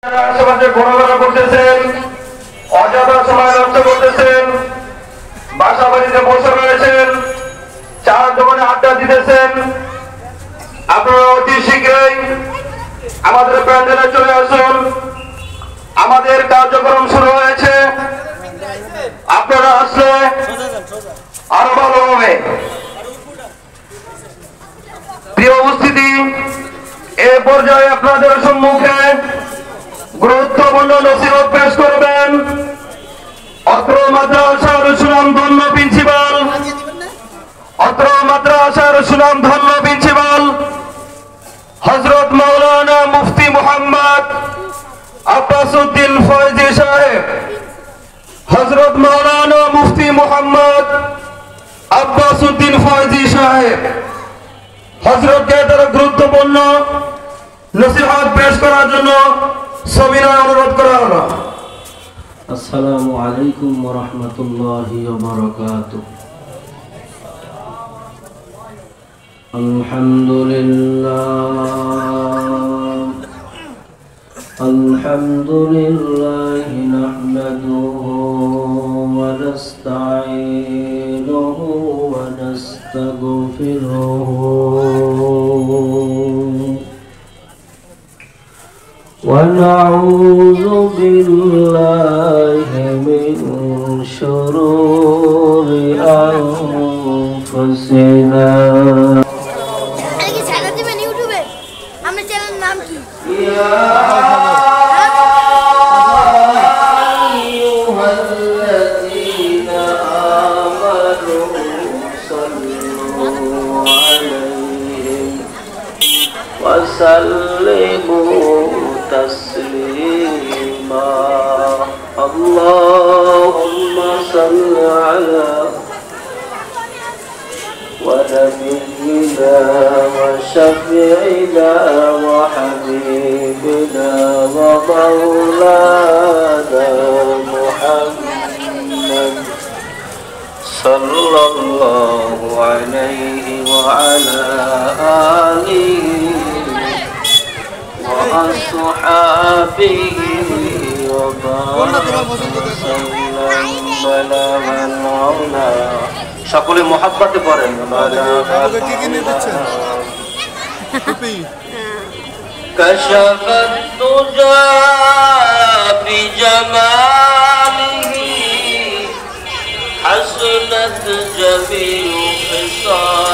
আশেপাশে ঘোরাফেরা করতেছেন, অযথা সময় নষ্ট করতেছেন, বাসা বাড়িতে বসে রয়েছেন, চার দোকানে আড্ডা দিতেছেন। আপনারা অতি শীঘ্রই আমাদের প্যান্ডেলে চলে আসুন। আমাদের কার্যক্রম শুরু হয়েছে, আপনারা আসলে আরো ভালো হবে। প্রিয় উপস্থিতি, এ পর্যায়ে আপনাদের সম্মুখে গুরুত্বপূর্ণ নসিহত পেশ করবেন অত্র মাদ্রাসার সুনামধন্য প্রিন্সিপাল হযরত মাওলানা মুফতি মুহাম্মদ আব্বাস উদ্দিন ফয়জী সাহেব। হযরত মাওলানা মুফতি মুহাম্মদ আব্বাস উদ্দিন ফয়জী সাহেব হযরতকে তারা গুরুত্বপূর্ণ নসিহত পেশ করার জন্য সবিনয় অনুরোধ করা হলো। আসসালামু আলাইকুম ওয়া রাহমাতুল্লাহি ওয়া বারাকাতুহু। আলহামদুলিল্লাহ নাহমাদুহু ওয়া নাস্তাঈনুহু ওয়া নাস্তাগফিরুহু ونعوذ بالله من شرور أنفسنا يا أيها الذين آمنوا صلوا عليه وسلموا تسليما اللهم صل على ونبينا وشفيعنا وحبيبنا ومولانا محمد صلى الله عليه وعلى آله وأصحابه وبارك وسلم সকলে মহাব্বতে পড়েন। كشف الدجى بجماله حسنت جميع خصاله